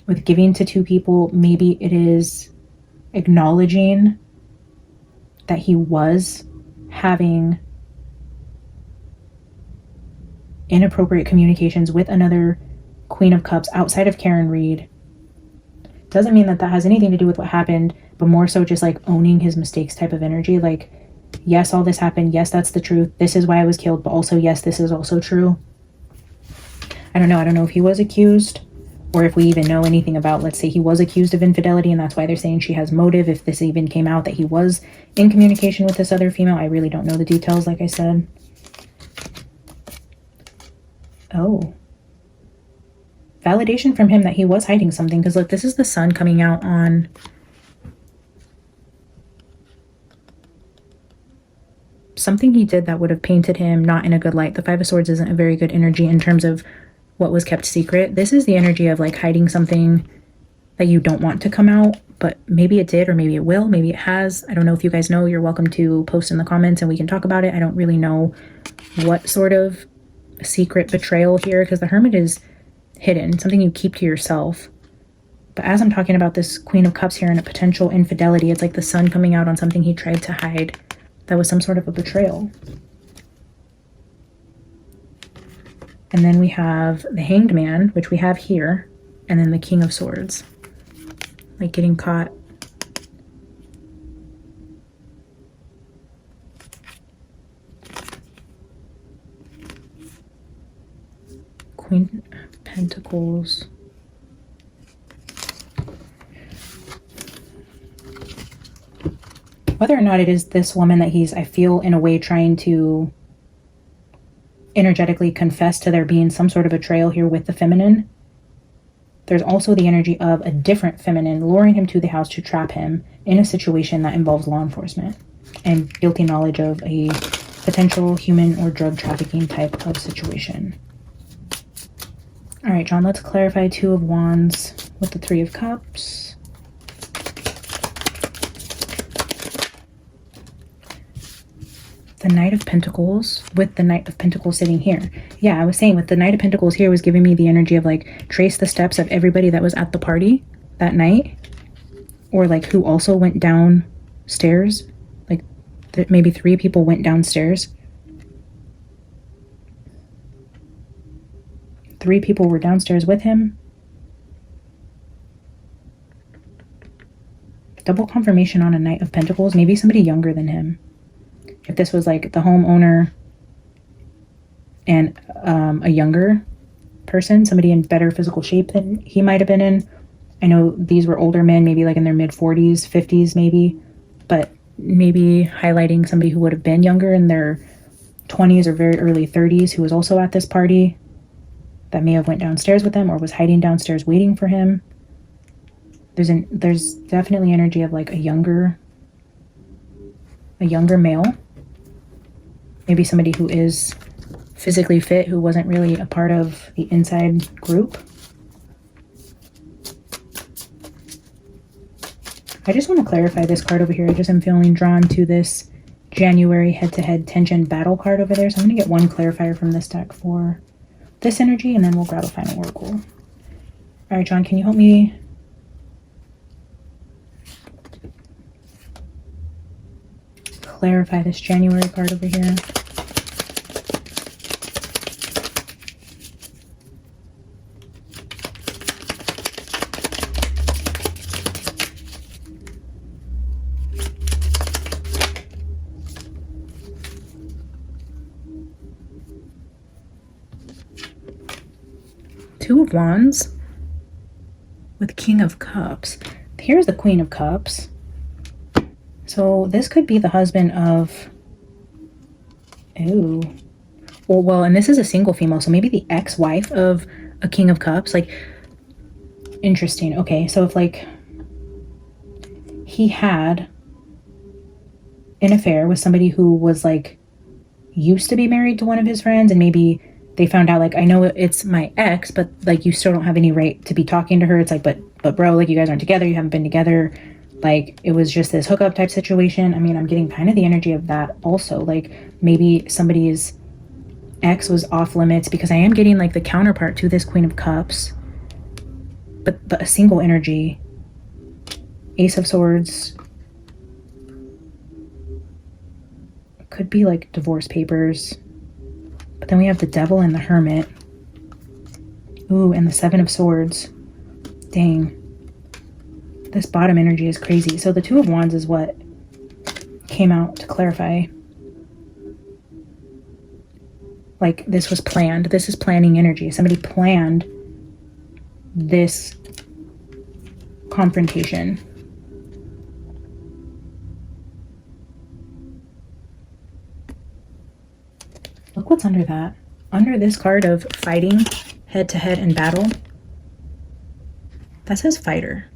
with giving to two people, maybe it is acknowledging that he was having inappropriate communications with another Queen of Cups outside of Karen Reed. Doesn't mean that that has anything to do with what happened, but more so just like owning his mistakes type of energy. Like, yes, all this happened. Yes, that's the truth. This is why I was killed, but also, yes, this is also true. I don't know. I don't know if he was accused or if we even know anything about, let's say he was accused of infidelity and that's why they're saying she has motive. If this even came out that he was in communication with this other female, I really don't know the details, like I said. Oh. Validation from him that he was hiding something. Because look, this is the sun coming out on something he did that would have painted him not in a good light. The Five of Swords isn't a very good energy in terms of what was kept secret. This is the energy of like hiding something that you don't want to come out, but maybe it did, or maybe it will, maybe it has. I don't know if you guys know. You're welcome to post in the comments and we can talk about it. I don't really know what sort of secret betrayal here, because the Hermit is hidden, something you keep to yourself. But as I'm talking about this Queen of Cups here and a potential infidelity, it's like the sun coming out on something he tried to hide. That was some sort of a betrayal. And then we have the Hanged Man, which we have here, and then the King of Swords. Like getting caught. Queen of Pentacles. Whether or not it is this woman that he's, I feel, in a way trying to energetically confess to there being some sort of betrayal here with the feminine. There's also the energy of a different feminine luring him to the house to trap him in a situation that involves law enforcement and guilty knowledge of a potential human or drug trafficking type of situation. All right, John, let's clarify Two of Wands with the Three of Cups. The Knight of Pentacles with the Knight of Pentacles sitting here. Yeah, I was saying with the Knight of Pentacles here was giving me the energy of like trace the steps of everybody that was at the party that night, or like who also went downstairs. Like maybe 3 people went downstairs. 3 people were downstairs with him. Double confirmation on a Knight of Pentacles. Maybe somebody younger than him. this was like the homeowner and a younger person, somebody in better physical shape than he might have been in. I know these were older men, maybe like in their mid 40s, 50s maybe, but maybe highlighting somebody who would have been younger in their 20s or very early 30s who was also at this party, that may have went downstairs with them or was hiding downstairs waiting for him. There's definitely energy of like a younger male, maybe somebody who is physically fit, who wasn't really a part of the inside group. I just want to clarify this card over here. I just am feeling drawn to this January head-to-head tension battle card over there. So I'm going to get one clarifier from this deck for this energy, and then we'll grab a final oracle. All right, John, can you help me clarify this January card over here? Two of Wands with King of Cups. Here's the Queen of Cups. So this could be the husband of, ooh, well, and this is a single female, so maybe the ex-wife of a King of Cups. Like, interesting. Okay, so if like he had an affair with somebody who was like used to be married to one of his friends, and maybe they found out like, I know it's my ex, but like you still don't have any right to be talking to her. It's like, but bro, like you guys aren't together, you haven't been together. Like it was just this hookup type situation. I mean, I'm getting kind of the energy of that also. Like maybe somebody's ex was off limits, because I am getting like the counterpart to this Queen of Cups, but a single energy. Ace of Swords. Could be like divorce papers. But then we have the Devil and the Hermit. Ooh, and the Seven of Swords. Dang. This bottom energy is crazy. So the Two of Wands is what came out to clarify. Like this was planned. This is planning energy. Somebody planned this confrontation. Look what's under that. Under this card of fighting head-to-head in battle, that says fighter.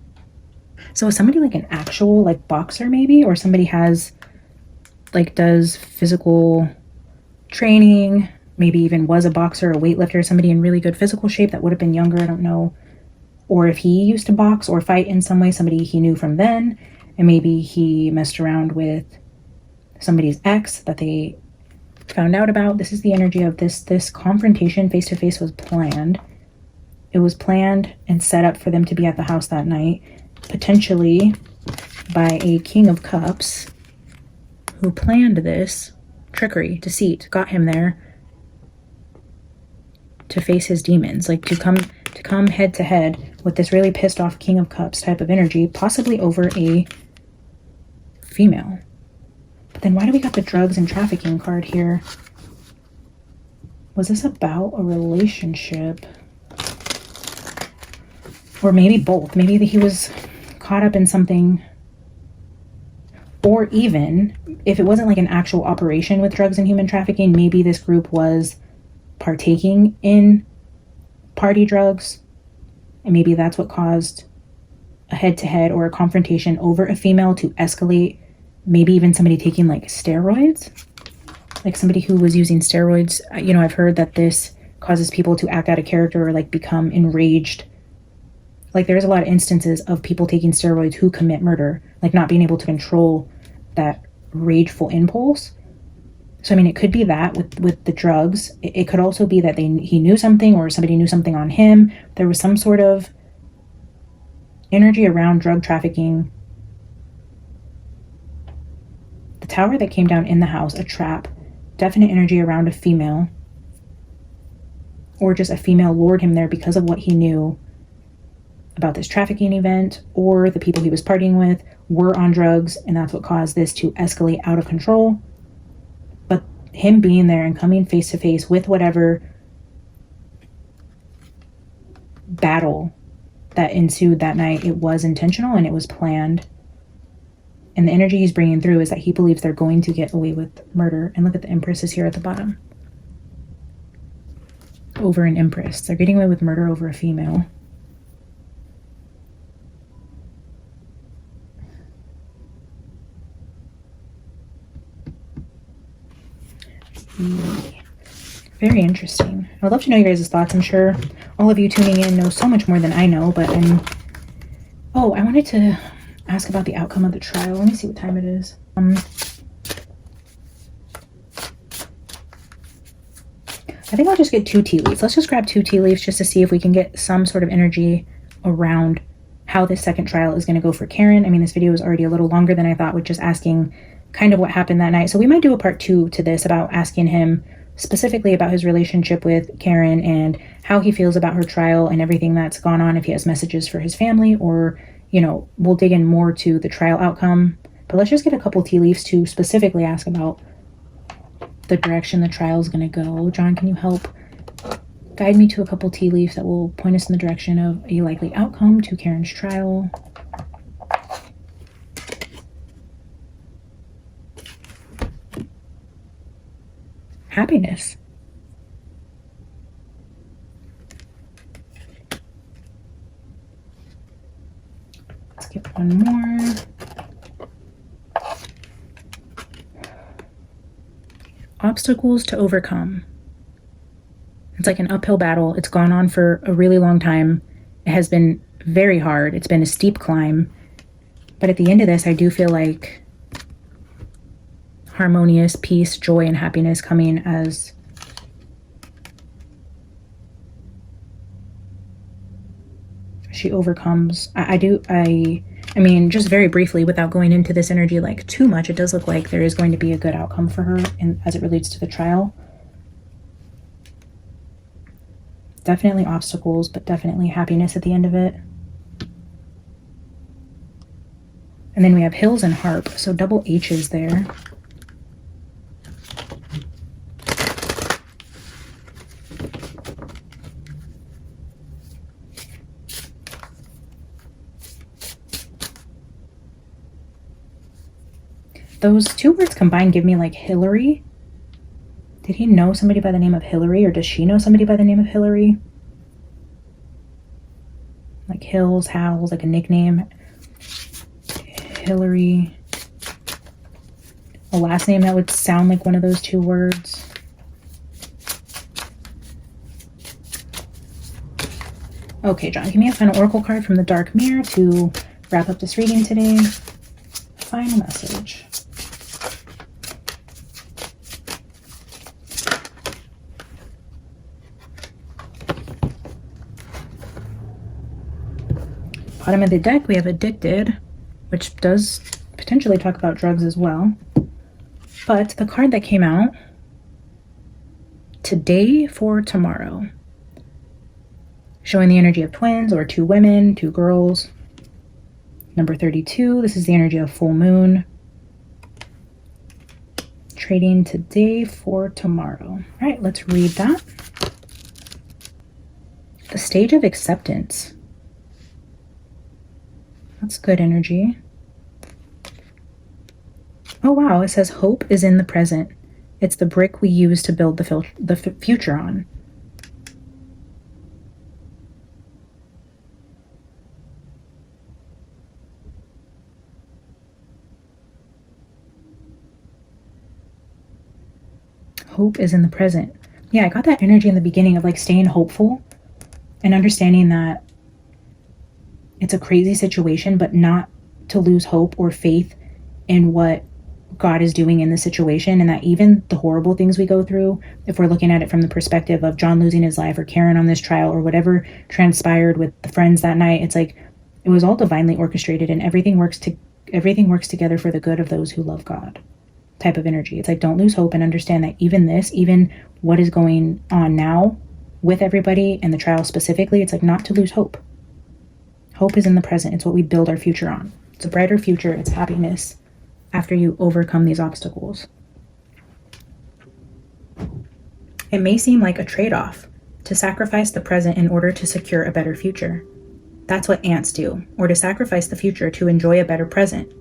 So is somebody like an actual like boxer maybe, or somebody has like does physical training, maybe even was a boxer, a weightlifter, somebody in really good physical shape that would have been younger, I don't know. Or if he used to box or fight in some way, somebody he knew from then, and maybe he messed around with somebody's ex that they found out about. This is the energy of this confrontation face to face was planned. It was planned and set up for them to be at the house that night, potentially by a King of Cups who planned this trickery, deceit, got him there to face his demons, like to come head to head with this really pissed off King of Cups type of energy, possibly over a female. But then why do we got the drugs and trafficking card here? Was this about a relationship? Or maybe both. Maybe he was caught up in something. Or even, if it wasn't like an actual operation with drugs and human trafficking, maybe this group was partaking in party drugs. And maybe that's what caused a head-to-head or a confrontation over a female to escalate. Maybe even somebody taking like steroids, like somebody who was using steroids. You know, I've heard that this causes people to act out of character or like become enraged. Like there's a lot of instances of people taking steroids who commit murder, like not being able to control that rageful impulse. So, I mean, it could be that with the drugs. It could also be that he knew something or somebody knew something on him. There was some sort of energy around drug trafficking. The tower that came down in the house, a trap, definite energy around a female, or just a female lured him there because of what he knew about this trafficking event, or the people he was partying with were on drugs, and that's what caused this to escalate out of control. him being there and coming face to face with whatever battle that ensued that night, it was intentional and it was planned. And the energy he's bringing through is that he believes they're going to get away with murder. And look at the Empresses here at the bottom. Over an Empress. They're getting away with murder over a female. Very interesting. I would love to know you guys' thoughts. I'm sure all of you tuning in know so much more than I know, but oh, I wanted to ask about the outcome of the trial. Let me see what time it is. I think I'll just get 2 tea leaves. Let's just grab 2 tea leaves just to see if we can get some sort of energy around how this second trial is going to go for Karen. I mean, this video is already a little longer than I thought with just asking kind of what happened that night. So we might do a part 2 to this about asking him specifically about his relationship with Karen and how he feels about her trial and everything that's gone on, if he has messages for his family, or, you know, we'll dig in more to the trial outcome. But let's just get a couple tea leaves to specifically ask about the direction the trial is going to go. John, can you help guide me to a couple tea leaves that will point us in the direction of a likely outcome to Karen's trial? Happiness. Let's get one more. Obstacles to overcome. It's like an uphill battle. It's gone on for a really long time. It has been very hard. It's been a steep climb. But at the end of this, I do feel like harmonious peace, joy, and happiness coming as she overcomes. I mean, just very briefly, without going into this energy like too much, it does look like there is going to be a good outcome for her as it relates to the trial. Definitely obstacles, but definitely happiness at the end of it. And then we have hills and harp, so double H's there. Those 2 words combined give me like Hillary. Did he know somebody by the name of Hillary, or does she know somebody by the name of Hillary? Like Hills, Howells, like a nickname. Hillary. A last name that would sound like one of those 2 words. Okay, John, give me a final oracle card from the Dark Mirror to wrap up this reading today. Final message. Bottom of the deck, we have Addicted, which does potentially talk about drugs as well. But the card that came out, Today for Tomorrow, showing the energy of twins or 2 women, 2 girls. Number 32, this is the energy of full moon. Trading today for tomorrow. All right, let's read that. The stage of acceptance. That's good energy. Oh wow, it says hope is in the present. It's the brick we use to build the future on. Hope is in the present. Yeah, I got that energy in the beginning of like staying hopeful and understanding that it's a crazy situation, but not to lose hope or faith in what God is doing in the situation, and that even the horrible things we go through, if we're looking at it from the perspective of John losing his life or Karen on this trial or whatever transpired with the friends that night, it's like it was all divinely orchestrated and everything works together for the good of those who love God type of energy. It's like don't lose hope and understand that even what is going on now with everybody and the trial specifically, it's like not to lose hope. Hope is in the present. It's what we build our future on. It's a brighter future. It's happiness after you overcome these obstacles. It may seem like a trade-off to sacrifice the present in order to secure a better future. That's what ants do, or to sacrifice the future to enjoy a better present.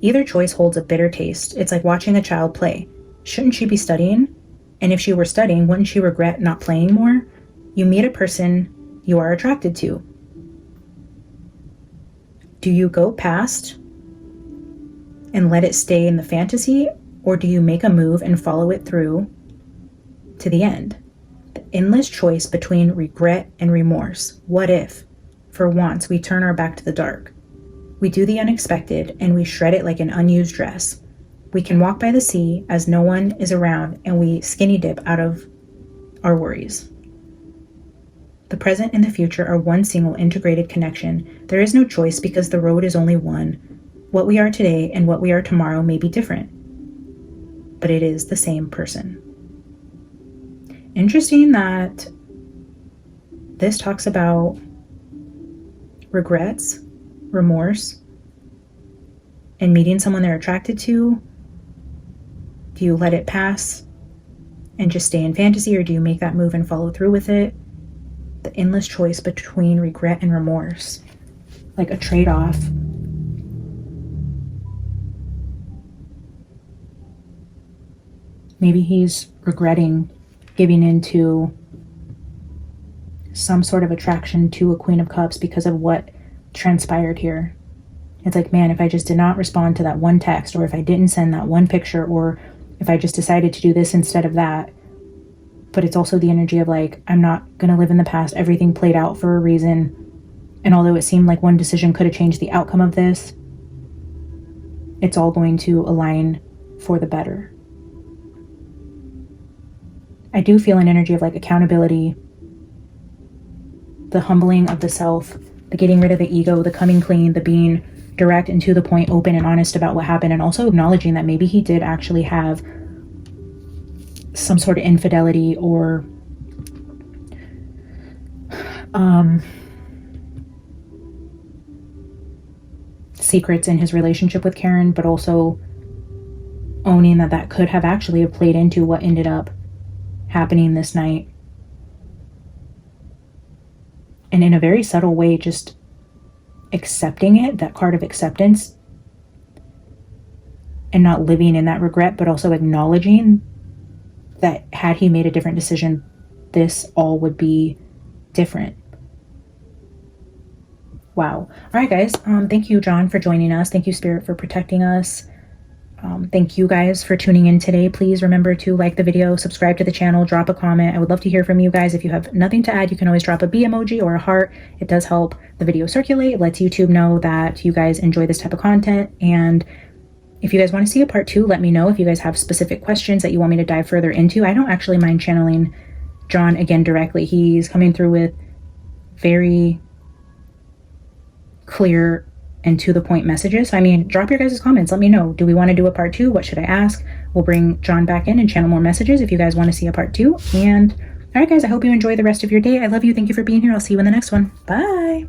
Either choice holds a bitter taste. It's like watching a child play. Shouldn't she be studying? And if she were studying, wouldn't she regret not playing more? You meet a person you are attracted to. Do you go past and let it stay in the fantasy, or do you make a move and follow it through to the end? The endless choice between regret and remorse. What if, for once, we turn our back to the dark? We do the unexpected and we shred it like an unused dress. We can walk by the sea as no one is around, and we skinny dip out of our worries. The present and the future are one single integrated connection. There is no choice because the road is only one. What we are today and what we are tomorrow may be different, but it is the same person. Interesting that this talks about regrets, remorse, and meeting someone they're attracted to. Do you let it pass and just stay in fantasy, or do you make that move and follow through with it? The endless choice between regret and remorse, like a trade-off. Maybe he's regretting giving into some sort of attraction to a Queen of Cups because of what transpired here. It's like, man, if I just did not respond to that one text, or if I didn't send that one picture, or if I just decided to do this instead of that. But it's also the energy of like, I'm not going to live in the past. Everything played out for a reason. And although it seemed like one decision could have changed the outcome of this, it's all going to align for the better. I do feel an energy of like accountability, the humbling of the self, the getting rid of the ego, the coming clean, the being direct and to the point, open and honest about what happened, and also acknowledging that maybe he did actually have some sort of infidelity or secrets in his relationship with Karen, but also owning that that could have actually played into what ended up happening this night. And in a very subtle way, just accepting it, that card of acceptance, and not living in that regret, but also acknowledging that had he made a different decision, this all would be different. Wow. All right, guys. Thank you, John, for joining us. Thank you, Spirit, for protecting us. Thank you guys for tuning in today. Please remember to like the video, subscribe to the channel, drop a comment. I would love to hear from you guys. If you have nothing to add, you can always drop a B emoji or a heart. It does help the video circulate. It lets YouTube know that you guys enjoy this type of content. And if you guys want to see a part 2, let me know. If you guys have specific questions that you want me to dive further into, I don't actually mind channeling John again directly. He's coming through with very clear and to the point messages. So, I mean, drop your guys' comments. Let me know. Do we want to do a part 2? What should I ask? We'll bring John back in and channel more messages if you guys want to see a part 2. And all right, guys, I hope you enjoy the rest of your day. I love you. Thank you for being here. I'll see you in the next one. Bye.